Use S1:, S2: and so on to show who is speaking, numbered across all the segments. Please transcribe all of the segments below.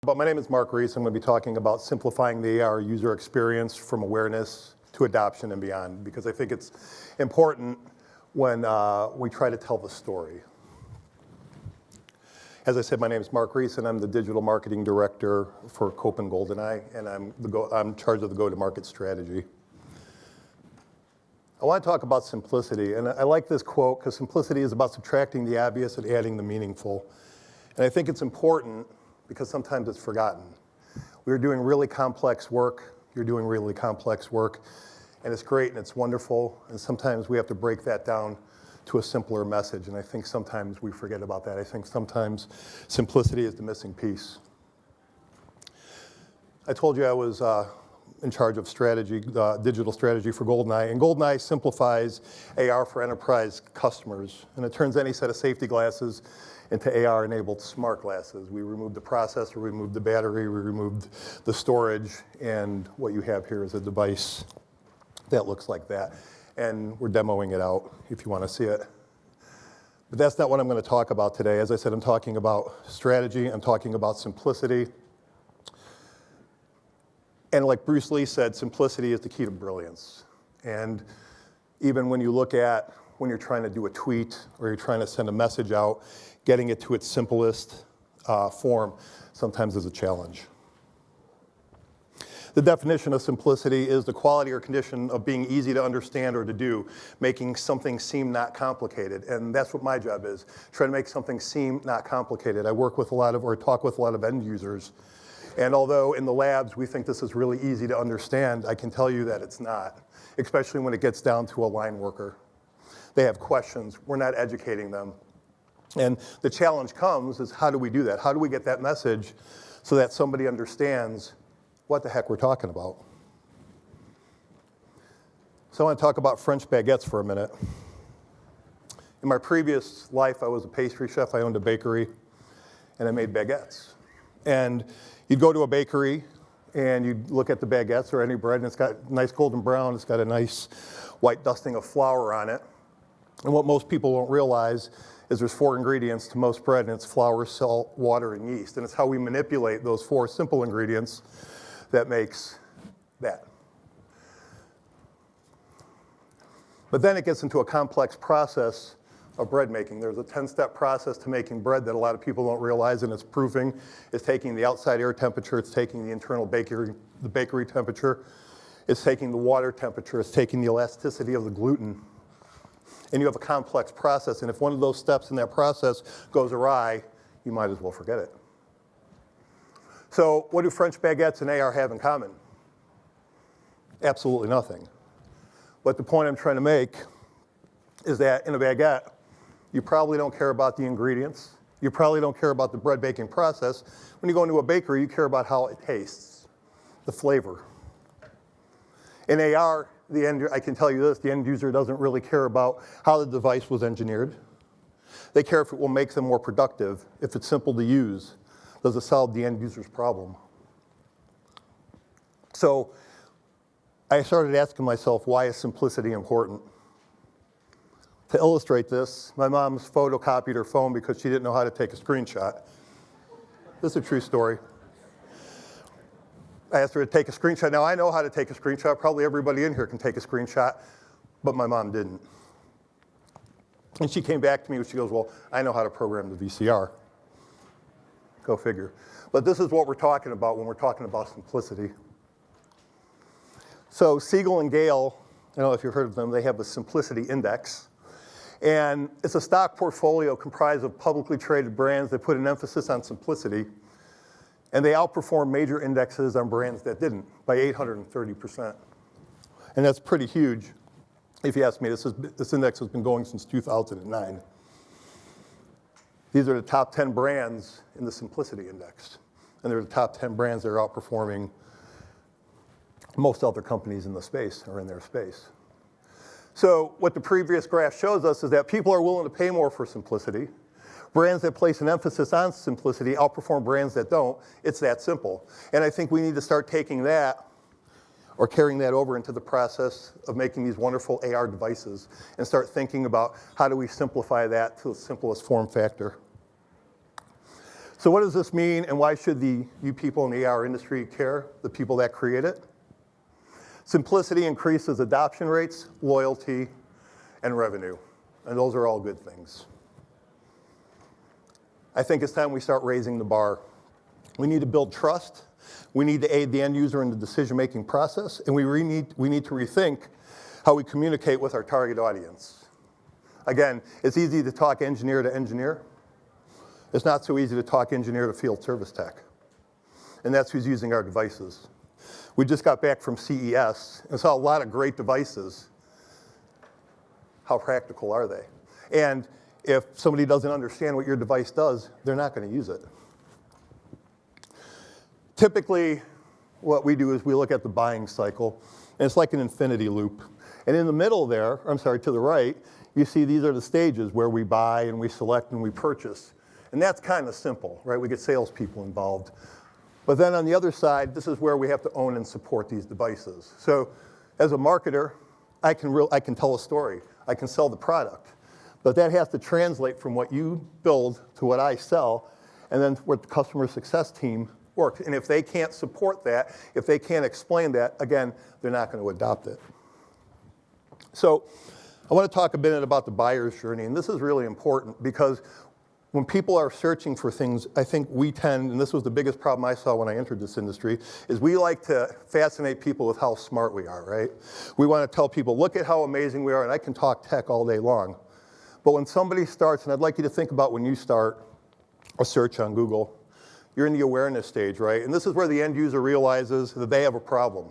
S1: But my name is Marc Reece. I'm going to be talking about simplifying the AR user experience from awareness to adoption and beyond, because I think it's important when we try to tell the story. As I said, my name is Marc Reece, and I'm the Digital Marketing Director for Cope and Goldeneye, and I'm in charge of the go-to-market strategy. I want to talk about simplicity, and I like this quote because simplicity is about subtracting the obvious and adding the meaningful. And I think it's important because sometimes it's forgotten. We're doing really complex work, you're doing really complex work, and it's great and it's wonderful, and sometimes we have to break that down to a simpler message, and I think sometimes we forget about that. I think sometimes simplicity is the missing piece. I told you I was in charge of strategy, digital strategy for Goldeneye, and Goldeneye simplifies AR for enterprise customers, and it turns any set of safety glasses into AR-enabled smart glasses. We removed the processor, we removed the battery, we removed the storage, and what you have here is a device that looks like that. And we're demoing it out if you want to see it. But that's not what I'm going to talk about today. As I said, I'm talking about strategy, I'm talking about simplicity. And like Bruce Lee said, simplicity is the key to brilliance. And even when you look at when you're trying to do a tweet or you're trying to send a message out, getting it to its simplest form sometimes is a challenge. The definition of simplicity is the quality or condition of being easy to understand or to do, making something seem not complicated. And that's what my job is, try to make something seem not complicated. I work with talk with a lot of end users. And although in the labs we think this is really easy to understand, I can tell you that it's not, especially when it gets down to a line worker. They have questions, we're not educating them. And the challenge comes is how do we do that? How do we get that message so that somebody understands what the heck we're talking about? So I want to talk about French baguettes for a minute. In my previous life, I was a pastry chef. I owned a bakery, and I made baguettes. And you'd go to a bakery, and you'd look at the baguettes or any bread, and it's got nice golden brown. It's got a nice white dusting of flour on it. And what most people don't realize is there's 4 ingredients to most bread, and it's flour, salt, water, and yeast. And it's how we manipulate those 4 simple ingredients that makes that. But then it gets into a complex process of bread making. There's a 10-step process to making bread that a lot of people don't realize, and it's proofing. It's taking the outside air temperature, it's taking the internal bakery temperature, it's taking the water temperature, it's taking the elasticity of the gluten. And you have a complex process, and if one of those steps in that process goes awry, you might as well forget it. So what do French baguettes and AR have in common? Absolutely nothing. But the point I'm trying to make is that in a baguette, you probably don't care about the ingredients. You probably don't care about the bread baking process. When you go into a bakery, you care about how it tastes, the flavor. In AR, I can tell you this, the end user doesn't really care about how the device was engineered. They care if it will make them more productive, if it's simple to use. Does it solve the end user's problem? So I started asking myself, why is simplicity important? To illustrate this, my mom's photocopied her phone because she didn't know how to take a screenshot. This is a true story. I asked her to take a screenshot. Now I know how to take a screenshot. Probably everybody in here can take a screenshot, but my mom didn't. And she came back to me and she goes, well, I know how to program the VCR. Go figure. But this is what we're talking about when we're talking about simplicity. So Siegel and Gale, I don't know if you've heard of them, they have the Simplicity Index. And it's a stock portfolio comprised of publicly traded brands that put an emphasis on simplicity. And they outperform major indexes on brands that didn't by 830%. And that's pretty huge. If you ask me, this index has been going since 2009. These are the top 10 brands in the Simplicity Index. And they're the top 10 brands that are outperforming most other companies in the space or in their space. So what the previous graph shows us is that people are willing to pay more for simplicity. Brands that place an emphasis on simplicity outperform brands that don't. It's that simple. And I think we need to start taking that or carrying that over into the process of making these wonderful AR devices and start thinking about how do we simplify that to the simplest form factor. So what does this mean, and why should you people in the AR industry care, the people that create it? Simplicity increases adoption rates, loyalty, and revenue. And those are all good things. I think it's time we start raising the bar. We need to build trust. We need to aid the end user in the decision-making process, and we need to rethink how we communicate with our target audience. Again, it's easy to talk engineer to engineer. It's not so easy to talk engineer to field service tech. And that's who's using our devices. We just got back from CES and saw a lot of great devices. How practical are they? And if somebody doesn't understand what your device does, they're not going to use it. Typically, what we do is we look at the buying cycle, and it's like an infinity loop. And in the middle there, to the right, you see these are the stages where we buy and we select and we purchase. And that's kind of simple, right? We get salespeople involved. But then on the other side, this is where we have to own and support these devices. So as a marketer, I can tell a story. I can sell the product. But that has to translate from what you build to what I sell, and then what the customer success team works. And if they can't support that, if they can't explain that, again, they're not going to adopt it. So I want to talk a bit about the buyer's journey, and this is really important because when people are searching for things, I think we tend, and this was the biggest problem I saw when I entered this industry, is we like to fascinate people with how smart we are, right? We want to tell people, look at how amazing we are, and I can talk tech all day long. But when somebody starts, and I'd like you to think about when you start a search on Google, you're in the awareness stage, right? And this is where the end user realizes that they have a problem.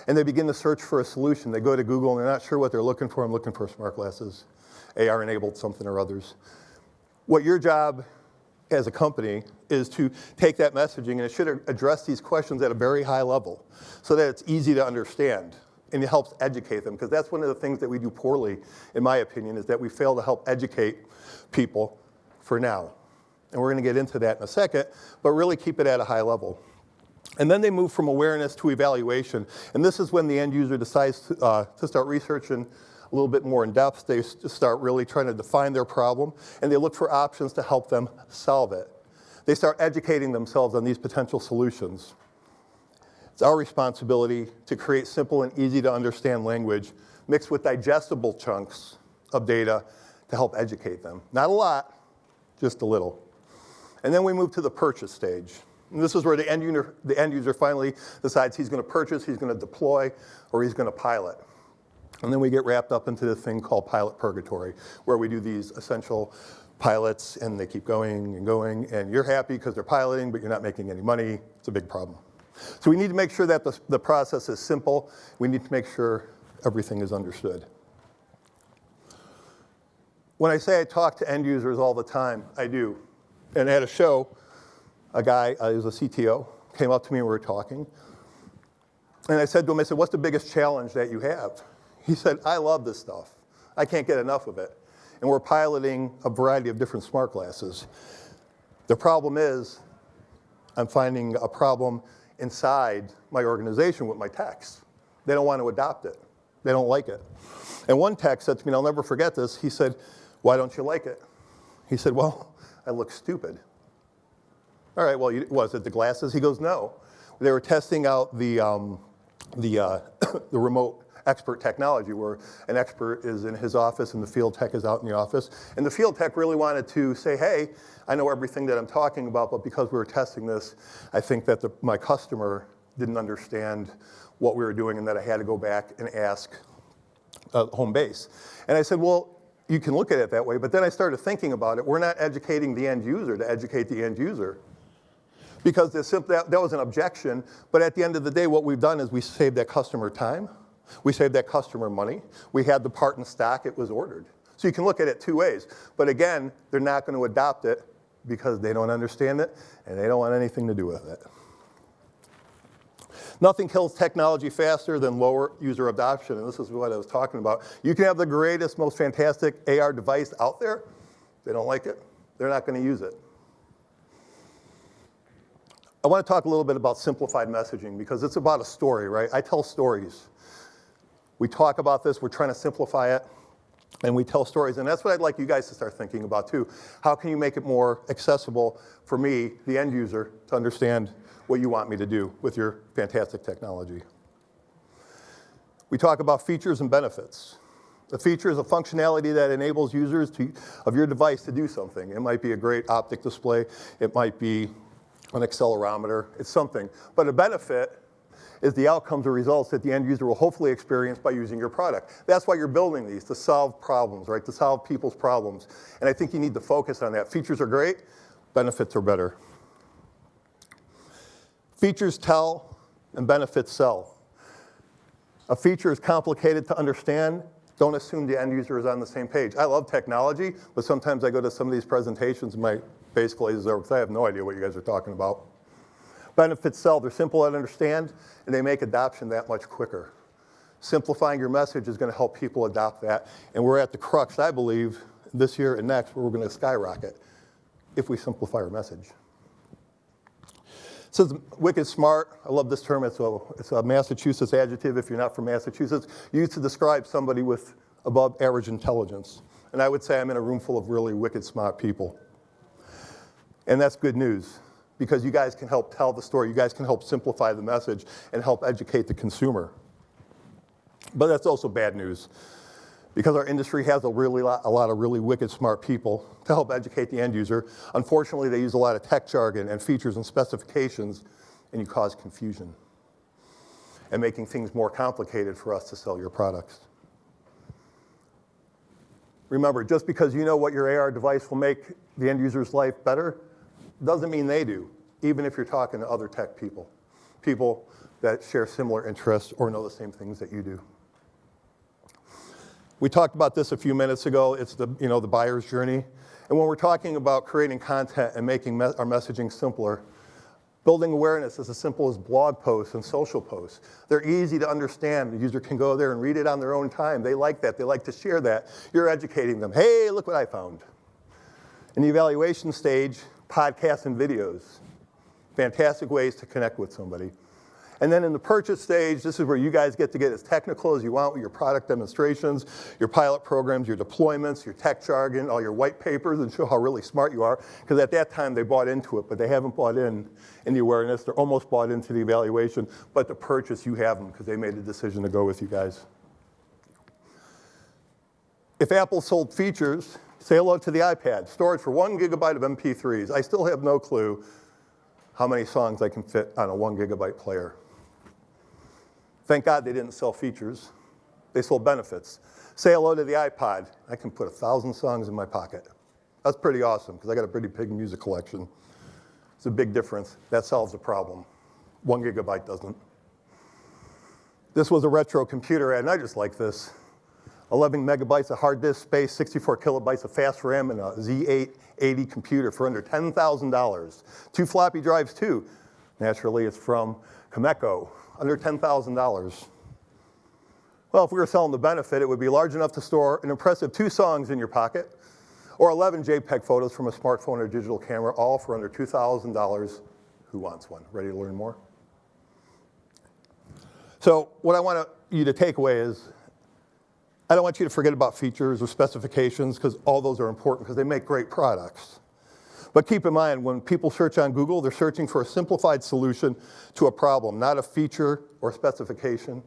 S1: And they begin to search for a solution. They go to Google and they're not sure what they're looking for. I'm looking for smart glasses, AR-enabled something or others. What your job as a company is to take that messaging, and it should address these questions at a very high level so that it's easy to understand. And it helps educate them, because that's one of the things that we do poorly, in my opinion, is that we fail to help educate people for now. And we're going to get into that in a second, but really keep it at a high level. And then they move from awareness to evaluation. And this is when the end user decides to start researching a little bit more in depth. They start really trying to define their problem, and they look for options to help them solve it. They start educating themselves on these potential solutions. It's our responsibility to create simple and easy to understand language mixed with digestible chunks of data to help educate them. Not a lot, just a little. And then we move to the purchase stage. And this is where the end user finally decides he's going to purchase, he's going to deploy, or he's going to pilot. And then we get wrapped up into this thing called pilot purgatory, where we do these essential pilots, and they keep going, and you're happy because they're piloting, but you're not making any money. It's a big problem. So we need to make sure that the process is simple. We need to make sure everything is understood. When I say I talk to end users all the time, I do. And at a show, a guy, he was a CTO, came up to me and we were talking. And I said to him, what's the biggest challenge that you have? He said, I love this stuff. I can't get enough of it. And we're piloting a variety of different smart glasses. The problem is, I'm finding a problem inside my organization with my techs. They don't want to adopt it. They don't like it. And one tech said to me, and I'll never forget this, he said, why don't you like it? He said, well, I look stupid. All right, well, was it the glasses? He goes, no. They were testing out the remote expert technology, where an expert is in his office and the field tech is out in the office. And the field tech really wanted to say, hey, I know everything that I'm talking about, but because we were testing this, I think that my customer didn't understand what we were doing, and that I had to go back and ask home base. And I said, well, you can look at it that way, but then I started thinking about it. We're not educating the end user to educate the end user, because that was an objection. But at the end of the day, what we've done is we saved that customer time. We saved that customer money. We had the part in stock. It was ordered. So you can look at it two ways. But again, they're not going to adopt it because they don't understand it, and they don't want anything to do with it. Nothing kills technology faster than lower user adoption, and this is what I was talking about. You can have the greatest, most fantastic AR device out there. They don't like it. They're not going to use it. I want to talk a little bit about simplified messaging, because it's about a story, right? I tell stories. We talk about this. We're trying to simplify it. And we tell stories, and that's what I'd like you guys to start thinking about too. How can you make it more accessible for me, the end user, to understand what you want me to do with your fantastic technology? We talk about features and benefits. The feature is a functionality that enables users of your device to do something. It might be a great optic display. It might be an accelerometer. It's something. But a benefit is the outcomes or results that the end user will hopefully experience by using your product. That's why you're building these, to solve problems, right? To solve people's problems. And I think you need to focus on that. Features are great. Benefits are better. Features tell and benefits sell. A feature is complicated to understand. Don't assume the end user is on the same page. I love technology, but sometimes I go to some of these presentations and my face glazes over because I have no idea what you guys are talking about. Benefits sell. They're simple to understand, and they make adoption that much quicker. Simplifying your message is going to help people adopt that. And we're at the crux, I believe, this year and next, where we're going to skyrocket if we simplify our message. It says wicked smart. I love this term. It's a Massachusetts adjective, if you're not from Massachusetts, used to describe somebody with above average intelligence. And I would say I'm in a room full of really wicked smart people. And that's good news, because you guys can help tell the story. You guys can help simplify the message and help educate the consumer. But that's also bad news, because our industry has a lot of really wicked smart people to help educate the end user. Unfortunately, they use a lot of tech jargon and features and specifications, and you cause confusion and making things more complicated for us to sell your products. Remember, just because you know what your AR device will make the end user's life better doesn't mean they do, even if you're talking to other tech people, people that share similar interests or know the same things that you do. We talked about this a few minutes ago. It's the buyer's journey. And when we're talking about creating content and making our messaging simpler, building awareness is as simple as blog posts and social posts. They're easy to understand. The user can go there and read it on their own time. They like that. They like to share that. You're educating them. Hey, look what I found. In the evaluation stage, podcasts and videos. Fantastic ways to connect with somebody. And then in the purchase stage, this is where you guys get to get as technical as you want with your product demonstrations, your pilot programs, your deployments, your tech jargon, all your white papers, and show how really smart you are. Because at that time, they bought into it, but they haven't bought in the awareness. They're almost bought into the evaluation. But the purchase, you have them, because they made a decision to go with you guys. If Apple sold features, say hello to the iPad, storage for 1 gigabyte of MP3s. I still have no clue how many songs I can fit on a 1 gigabyte player. Thank God they didn't sell features. They sold benefits. Say hello to the iPod. I can put 1,000 songs in my pocket. That's pretty awesome, because I got a pretty big music collection. It's a big difference. That solves a problem. 1 gigabyte doesn't. This was a retro computer ad, and I just like this. 11 megabytes of hard disk space, 64 kilobytes of fast RAM, and a Z880 computer for under $10,000. 2 floppy drives, too. Naturally, it's from Comeco, under $10,000. Well, if we were selling the benefit, it would be large enough to store an impressive 2 songs in your pocket, or 11 JPEG photos from a smartphone or digital camera, all for under $2,000. Who wants one? Ready to learn more? So what I want you to take away is, I don't want you to forget about features or specifications, because all those are important, because they make great products. But keep in mind, when people search on Google, they're searching for a simplified solution to a problem, not a feature or specification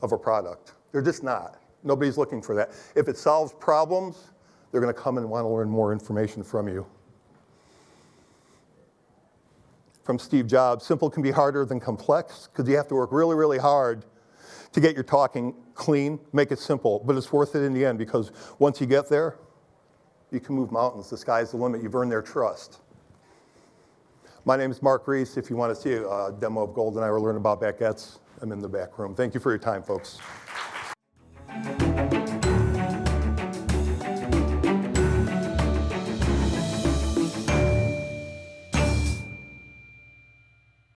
S1: of a product. They're just not. Nobody's looking for that. If it solves problems, they're going to come and want to learn more information from you. From Steve Jobs, simple can be harder than complex, because you have to work really, really hard to get your talking clean, make it simple. But it's worth it in the end, because once you get there, you can move mountains. The sky's the limit. You've earned their trust. My name is Marc Reece. If you want to see a demo of GoldenEye or learn about baguettes, I'm in the back room. Thank you for your time, folks.